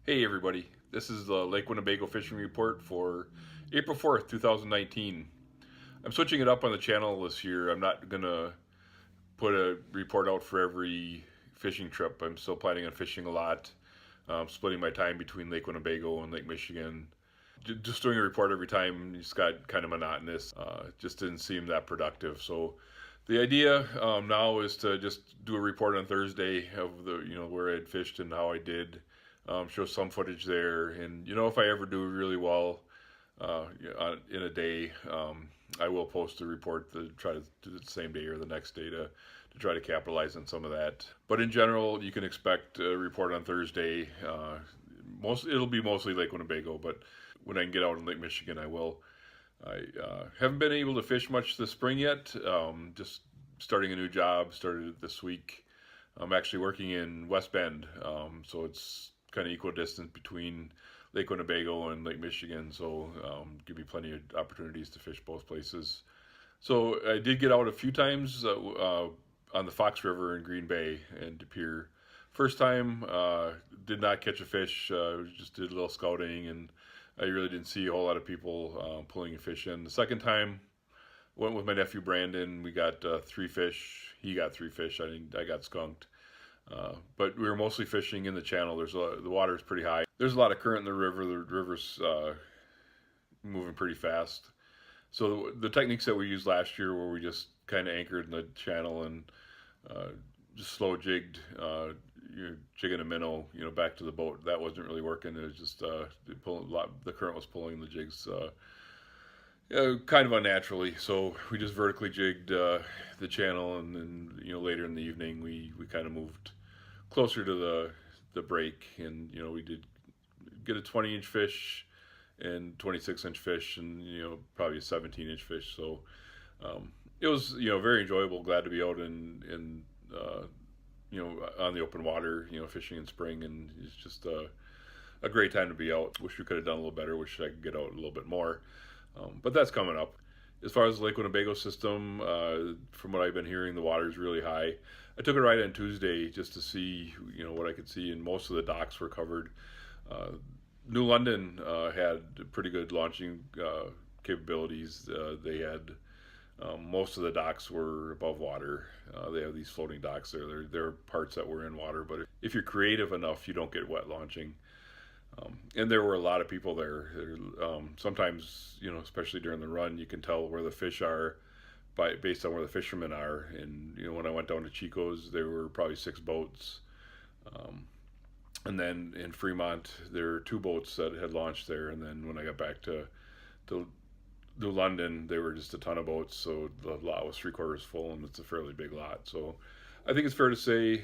Hey everybody, this is the Lake Winnebago fishing report for April 4th, 2019. I'm switching it up on the channel this year. I'm not going to put a report out for every fishing trip. I'm still planning on fishing a lot, splitting my time between Lake Winnebago and Lake Michigan. Just doing a report every time just got kind of monotonous. Just didn't seem that productive. So the idea now is to just do a report on Thursday of the where I'd fished and how I did. Show some footage there, and if I ever do really well in a day, I will post a report to try to do the same day or the next day to try to capitalize on some of that. But in general, you can expect a report on Thursday. It'll be mostly Lake Winnebago, but when I can get out in Lake Michigan, I will. I haven't been able to fish much this spring yet. Just starting a new job, started it this week. I'm actually working in West Bend, so it's kind of equidistant between Lake Winnebago and Lake Michigan, so give me plenty of opportunities to fish both places. So I did get out a few times on the Fox River in Green Bay and De Pere. First time, did not catch a fish, just did a little scouting, and I really didn't see a whole lot of people pulling a fish in. The second time, went with my nephew Brandon. We got three fish. He got three fish. I got skunked. But we were mostly fishing in the channel. The water's pretty high. There's a lot of current in the river. The river's moving pretty fast. So the techniques that we used last year, where we just kind of anchored in the channel and uh, just slow jigged, you're jigging a minnow, back to the boat. That wasn't really working. It was just the current was pulling the jigs kind of unnaturally. So we just vertically jigged the channel, and then later in the evening we kind of moved closer to the break, and we did get a 20-inch fish and 26-inch fish, and probably a 17-inch fish. So it was very enjoyable. Glad to be out in on the open water, fishing in spring, and it's just a great time to be out. Wish we could have done a little better. Wish I could get out a little bit more. But that's coming up. As far as the Lake Winnebago system, from what I've been hearing, the water is really high. I took a ride on Tuesday just to see, what I could see, and most of the docks were covered. New London had pretty good launching capabilities. They had most of the docks were above water. They have these floating docks there. There are parts that were in water, but if you're creative enough, you don't get wet launching. And there were a lot of people there. Sometimes, especially during the run, you can tell where the fish are based on where the fishermen are. And when I went down to Chico's, there were probably 6 boats. And then in Fremont, there were 2 boats that had launched there. And then when I got back to London, there were just a ton of boats. So the lot was 3/4 full, and it's a fairly big lot. So I think it's fair to say,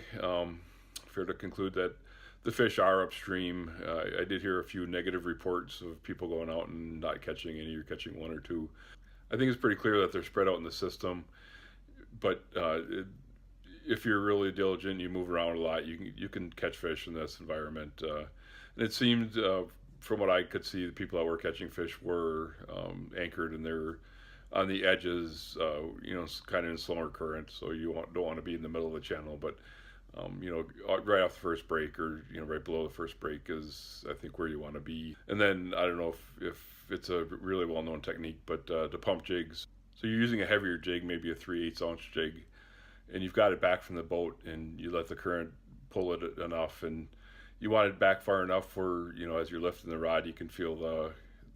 fair to conclude that the fish are upstream. I did hear a few negative reports of people going out and not catching any, or catching 1 or 2. I think it's pretty clear that they're spread out in the system. But if you're really diligent, you move around a lot, you can catch fish in this environment. And it seemed, from what I could see, the people that were catching fish were anchored, and they're on the edges, kind of in slower current. So don't want to be in the middle of the channel, but right off the first break, or right below the first break, is I think where you want to be. And then I don't know if it's a really well-known technique, but the pump jigs. So you're using a heavier jig, maybe a 3/8 ounce jig, and you've got it back from the boat, and you let the current pull it enough, and you want it back far enough where as you're lifting the rod, you can feel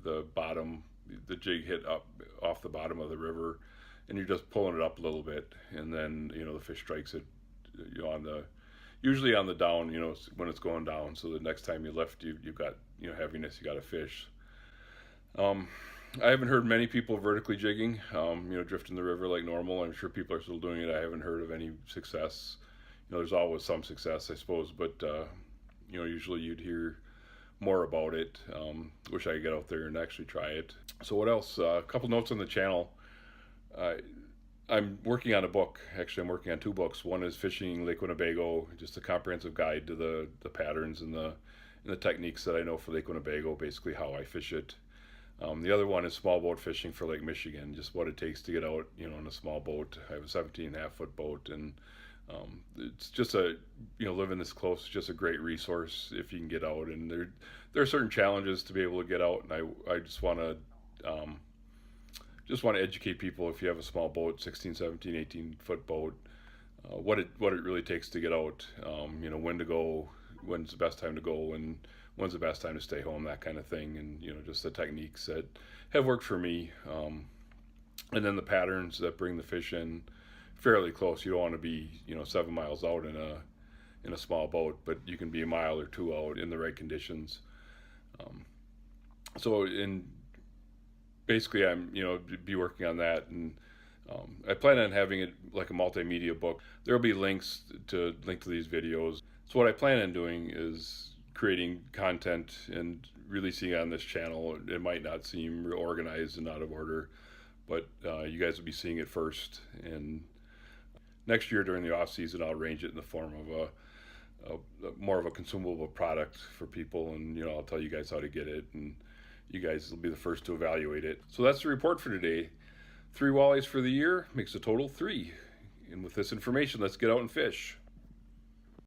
the bottom, the jig hit up off the bottom of the river, and you're just pulling it up a little bit, and then the fish strikes it usually on the down, when it's going down. So the next time you lift, you've got heaviness, you got a fish. I haven't heard many people vertically jigging, drifting the river like normal. I'm sure people are still doing it. I haven't heard of any success. There's always some success, I suppose, but usually you'd hear more about it. Wish I could get out there and actually try it. So what else? A couple notes on the channel. I'm working on a book. Actually, I'm working on 2 books. One is Fishing Lake Winnebago, just a comprehensive guide to the patterns and the techniques that I know for Lake Winnebago, basically how I fish it. The other one is Small Boat Fishing for Lake Michigan, just what it takes to get out, in a small boat. I have a 17.5 foot boat, and It's just a, living this close is just a great resource if you can get out. And there are certain challenges to be able to get out, and I just want to educate people. If you have a small boat, 16, 17, 18-foot boat, what it really takes to get out. When to go, when's the best time to go, and when's the best time to stay home, that kind of thing. And just the techniques that have worked for me. And then the patterns that bring the fish in fairly close. You don't want to be 7 miles out in a small boat, but you can be a mile or two out in the right conditions. So in basically, I'm be working on that, and I plan on having it like a multimedia book. There will be links to these videos. So what I plan on doing is creating content and releasing it on this channel. It might not seem real organized and out of order, but you guys will be seeing it first. And next year during the off season, I'll arrange it in the form of more of a consumable product for people, and I'll tell you guys how to get it, and you guys will be the first to evaluate it. So that's the report for today. 3 walleyes for the year makes a total 3. And with this information, let's get out and fish.